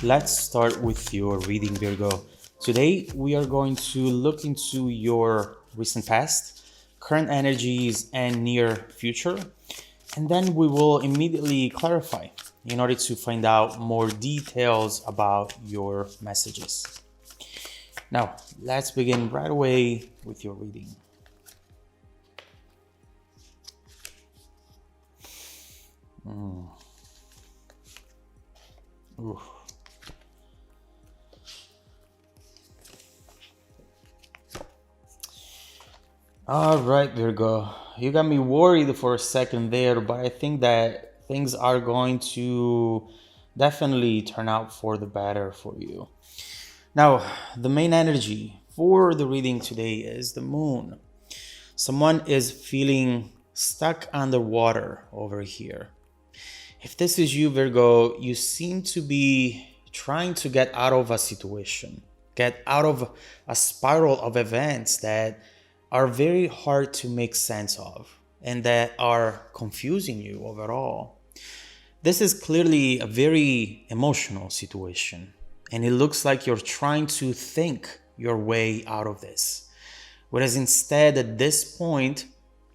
let's start with your reading, Virgo. Today, we are going to look into your recent past, current energies, and near future. And then we will immediately clarify in order to find out more details about your messages. Now, let's begin right away with your reading. Ooh. All right, Virgo. You got me worried for a second there, but I think that things are going to definitely turn out for the better for you. Now, the main energy for the reading today is the moon. Someone is feeling stuck underwater over here. If this is you, Virgo, you seem to be trying to get out of a situation, get out of a spiral of events that are very hard to make sense of and that are confusing you overall. This is clearly a very emotional situation, and it looks like you're trying to think your way out of this. Whereas instead, at this point,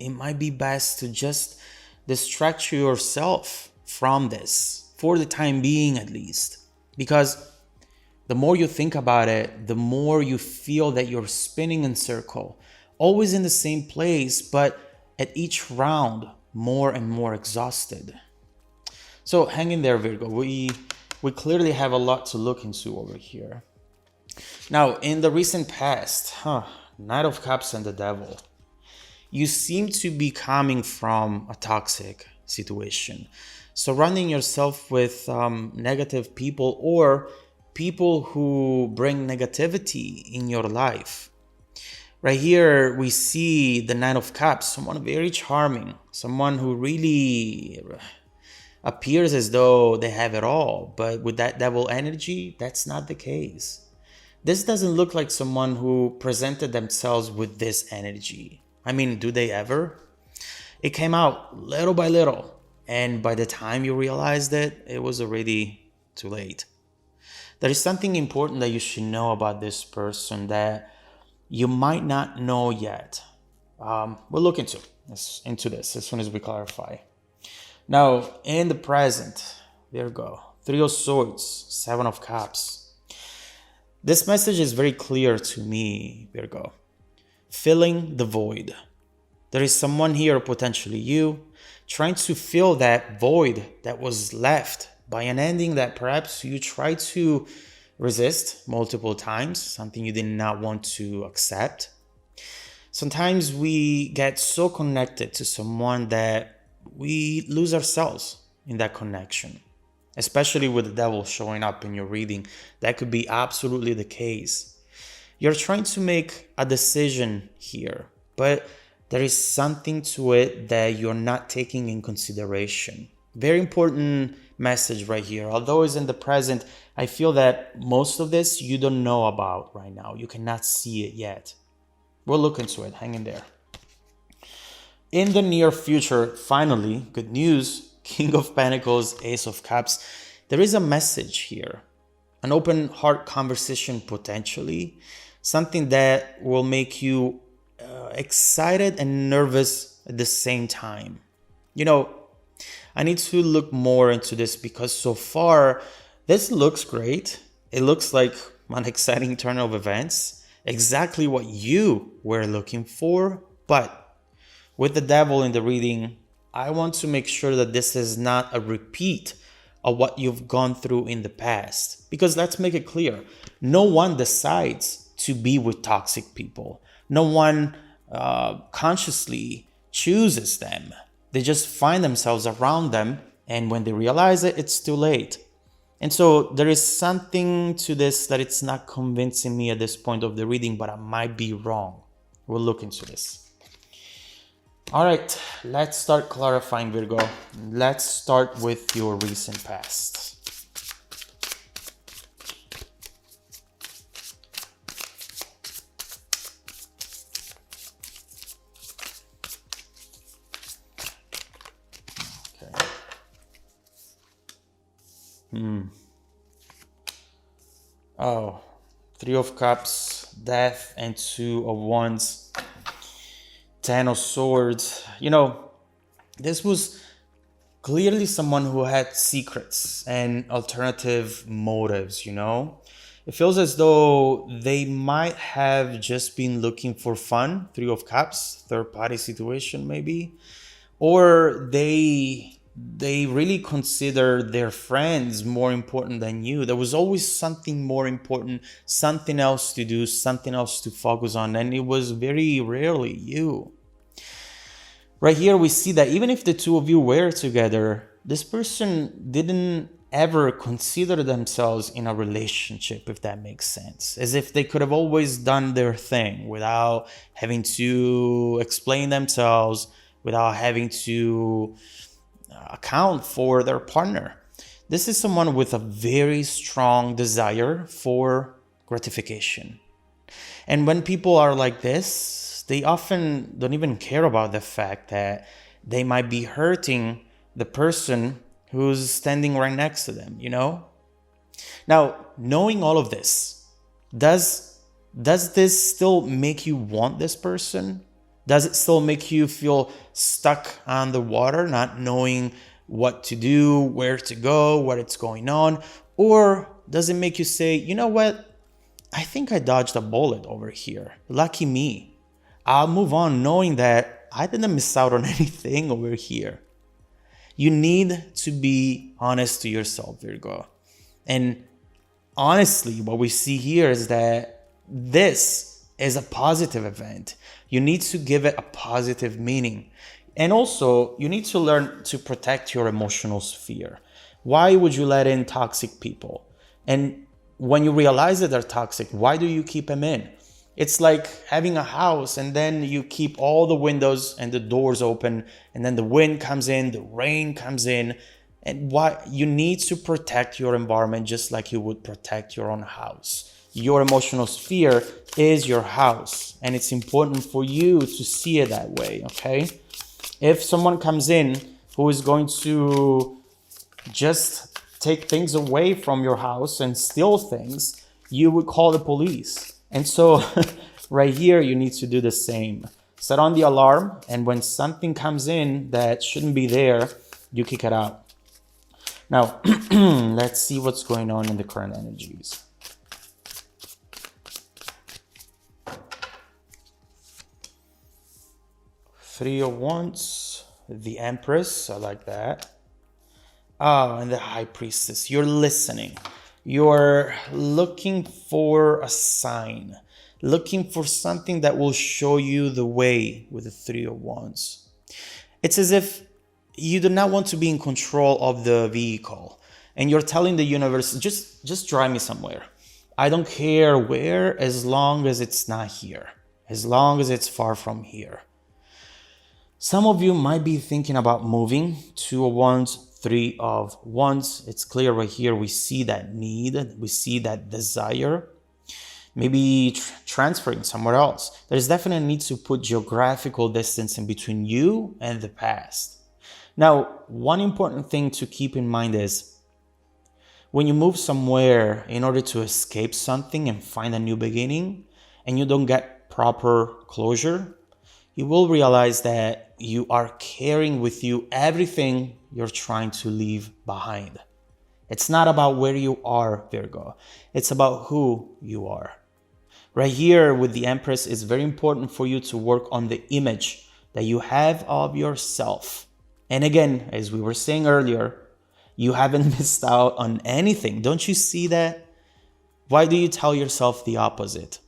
it might be best to just distract yourself from this, for the time being at least. Because the more you think about it, the more you feel that you're spinning in circle, always in the same place, but at each round, more and more exhausted. So hang in there, Virgo. We clearly have a lot to look into over here. Now, in the recent past, Knight of Cups and the Devil, you seem to be coming from a toxic situation, surrounding yourself with negative people or people who bring negativity in your life. Right here, we see the Knight of Cups, someone very charming, someone who really appears as though they have it all, but with that devil energy, that's not the case. This doesn't look like someone who presented themselves with this energy. I mean, do they ever? It came out little by little, and by the time you realized it, it was already too late. There is something important that you should know about this person that you might not know yet. We'll look into this as soon as we clarify. Now, in the present, Virgo, Three of Swords, Seven of Cups. This message is very clear to me, Virgo. Filling the void. There is someone here, potentially you, trying to fill that void that was left by an ending that perhaps you tried to resist multiple times, something you did not want to accept. Sometimes we get so connected to someone that we lose ourselves in that connection, especially with the devil showing up in your reading. That could be absolutely the case. You're trying to make a decision here, but there is something to it that you're not taking in consideration. Very important message right here. Although it's in the present, I feel that most of this you don't know about right now. You cannot see it yet. We'll look into it. Hang in there. In the near future, finally, good news, King of Pentacles, Ace of Cups, there is a message here. An open heart conversation potentially. Something that will make you excited and nervous at the same time. You know, I need to look more into this because so far, this looks great. It looks like an exciting turn of events. Exactly what you were looking for, but with the devil in the reading, I want to make sure that this is not a repeat of what you've gone through in the past. Because let's make it clear, no one decides to be with toxic people. No one consciously chooses them. They just find themselves around them, and when they realize it, it's too late. And so there is something to this that it's not convincing me at this point of the reading, but I might be wrong. We'll look into this. All right, let's start clarifying, Virgo. Let's start with your recent past. Okay. Oh, Three of Cups, Death, and Two of Wands, Ten of Swords. This was clearly someone who had secrets and alternative motives. It feels as though they might have just been looking for fun, Three of Cups, third party situation maybe, or they really consider their friends more important than you. There was always something more important, something else to do, something else to focus on, and it was very rarely you. Right here we see that even if the two of you were together, this person didn't ever consider themselves in a relationship, if that makes sense. As if they could have always done their thing without having to explain themselves, without having to account for their partner. This is someone with a very strong desire for gratification. And when people are like this, they often don't even care about the fact that they might be hurting the person who's standing right next to them. Now, knowing all of this, does this still make you want this person? Does it still make you feel stuck on the water, not knowing what to do, where to go, what it's going on? Or does it make you say, you know what? I think I dodged a bullet over here. Lucky me. I'll move on knowing that I didn't miss out on anything over here. You need to be honest to yourself, Virgo. And honestly, what we see here is that this is a positive event. You need to give it a positive meaning. And also, you need to learn to protect your emotional sphere. Why would you let in toxic people? And when you realize that they're toxic, why do you keep them in? It's like having a house and then you keep all the windows and the doors open, and then the wind comes in, the rain comes in. And why you need to protect your environment just like you would protect your own house. Your emotional sphere is your house, and it's important for you to see it that way, okay? If someone comes in who is going to just take things away from your house and steal things, you would call the police. And so right here, you need to do the same. Set on the alarm, and when something comes in that shouldn't be there, you kick it out. Now, let's see what's going on in the current energies. Three of Wands, the Empress, I like that. Oh, and the High Priestess. You're listening. You're looking for a sign, looking for something that will show you the way with the Three of Wands. It's as if you do not want to be in control of the vehicle, and you're telling the universe, just drive me somewhere. I don't care where, as long as it's not here, as long as it's far from here. Some of you might be thinking about moving. Two of Wands, Three of Wands. It's clear right here. We see that need. We see that desire. Maybe transferring somewhere else. There's definitely a need to put geographical distance in between you and the past. Now, one important thing to keep in mind is when you move somewhere in order to escape something and find a new beginning, and you don't get proper closure, you will realize that you are carrying with you everything you're trying to leave behind. It's not about where you are, Virgo. It's about who you are. Right here with the Empress, it's very important for you to work on the image that you have of yourself. And again, as we were saying earlier, you haven't missed out on anything. Don't you see that? Why do you tell yourself the opposite?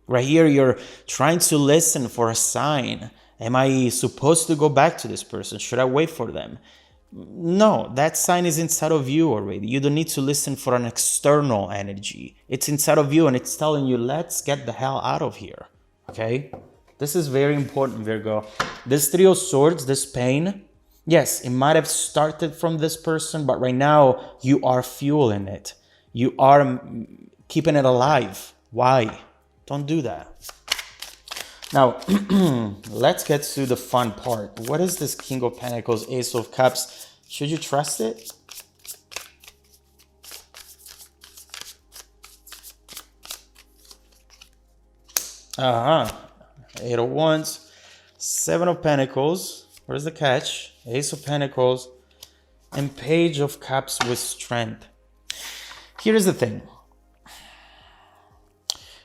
Right here, you're trying to listen for a sign. Am I supposed to go back to this person? Should I wait for them? No, that sign is inside of you already. You don't need to listen for an external energy. It's inside of you, and it's telling you, let's get the hell out of here. Okay? This is very important, Virgo. This Three of Swords, this pain, yes, it might have started from this person, but right now you are fueling it. You are keeping it alive. Why? Don't do that. Now, let's get to the fun part. What is this King of Pentacles, Ace of Cups? Should you trust it? Uh-huh. Eight of Wands, Seven of Pentacles. Where's the catch? Ace of Pentacles, and Page of Cups with strength. Here's the thing.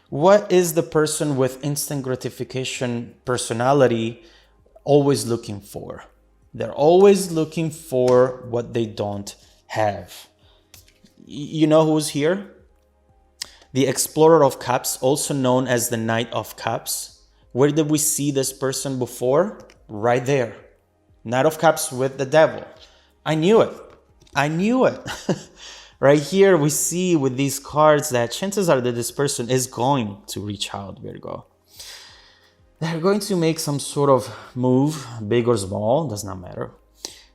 What is the person with instant gratification personality always looking for? They're always looking for what they don't have. You know who's here? The Explorer of Cups, also known as the Knight of Cups. Where did we see this person before? Right there. Knight of Cups with the Devil. I knew it. I knew it. Right here we see with these cards that chances are that this person is going to reach out, Virgo. They're going to make some sort of move, big or small, does not matter.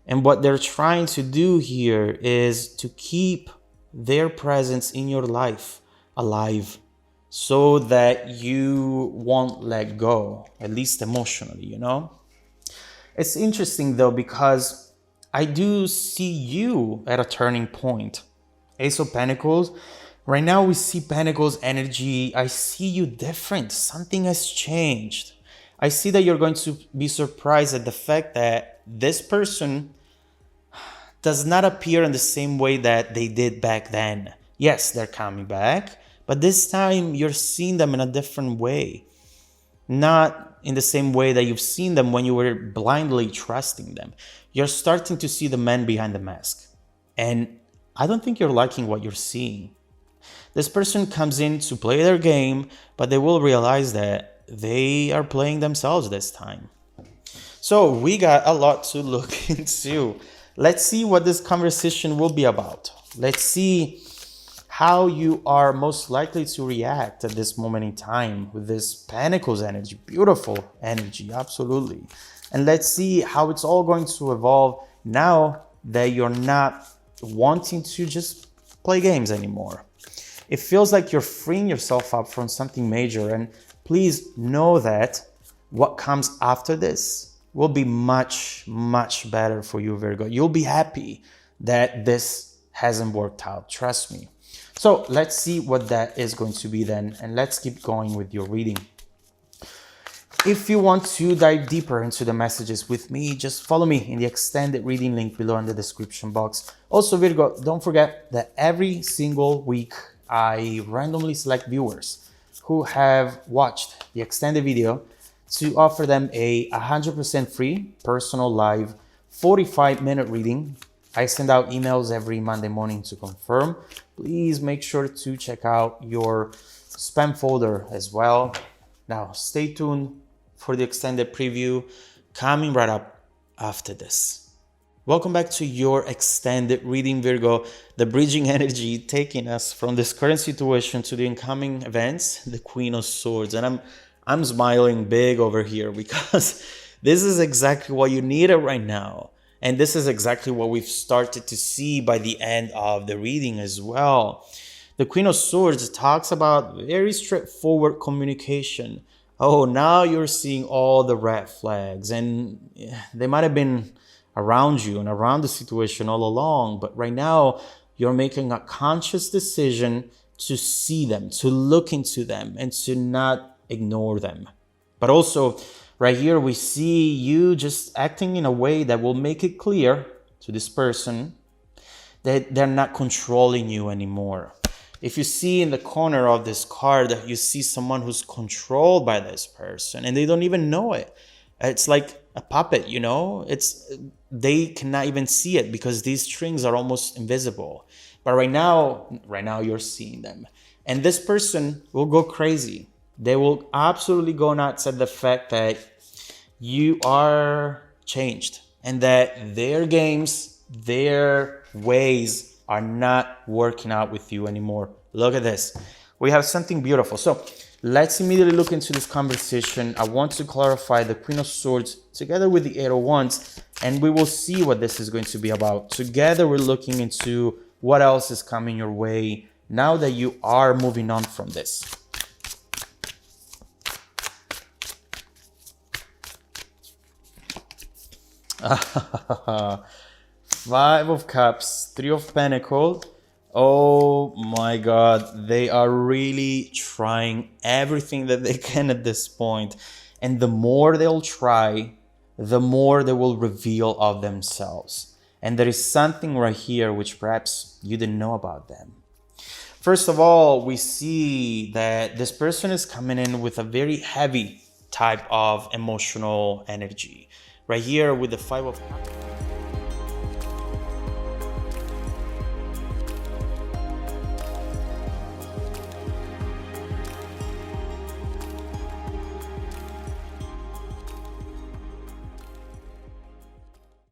And what they're trying to do here is to keep their presence in your life alive so that you won't let go, at least emotionally, you know? It's interesting though, because I do see you at a turning point. Ace of Pentacles. Right now we see Pentacles energy. I see you different. Something has changed. I see that you're going to be surprised at the fact that this person does not appear in the same way that they did back then. Yes, they're coming back, but this time you're seeing them in a different way. Not in the same way that you've seen them when you were blindly trusting them. You're starting to see the man behind the mask. And I don't think you're liking what you're seeing. This person comes in to play their game, but they will realize that they are playing themselves this time. So we got a lot to look into. Let's see what this conversation will be about. Let's see how you are most likely to react at this moment in time with this Pentacles energy. Beautiful energy, absolutely. And let's see how it's all going to evolve now that you're not wanting to just play games anymore. It feels like you're freeing yourself up from something major, and please know that what comes after this will be much, much better for you, Virgo. You'll be happy that this hasn't worked out, trust me. So let's see what that is going to be then, and let's keep going with your reading. If you want to dive deeper into the messages with me, just follow me in the extended reading link below in the description box. Also, Virgo, don't forget that every single week I randomly select viewers who have watched the extended video to offer them a 100% free personal live 45-minute reading. I send out emails every Monday morning to confirm. Please make sure to check out your spam folder as well. Now, stay tuned for the extended preview coming right up after this. Welcome back to your extended reading, Virgo. The bridging energy taking us from this current situation to the incoming events, the Queen of Swords. And I'm smiling big over here because this is exactly what you needed right now. And this is exactly what we've started to see by the end of the reading as well. The Queen of Swords talks about very straightforward communication. Oh, now you're seeing all the red flags, and they might have been around you and around the situation all along, but right now you're making a conscious decision to see them, to look into them, and to not ignore them. But also, right here we see you just acting in a way that will make it clear to this person that they're not controlling you anymore. If you see in the corner of this card, you see someone who's controlled by this person and they don't even know it. It's like a puppet, you know? They cannot even see it because these strings are almost invisible. But right now you're seeing them. And this person will go crazy. They will absolutely go nuts at the fact that you are changed and that their games, their ways are not working out with you anymore. Look at this. We have something beautiful. So let's immediately look into this conversation. I want to clarify the Queen of Swords together with the Eight of Wands, and we will see what this is going to be about. Together, we're looking into what else is coming your way now that you are moving on from this. Five of Cups, Three of Pentacles. Oh my God, they are really trying everything that they can at this point. And the more they'll try, the more they will reveal of themselves. And there is something right here which perhaps you didn't know about them. First of all, we see that this person is coming in with a very heavy type of emotional energy. Right here with the Five of Cups.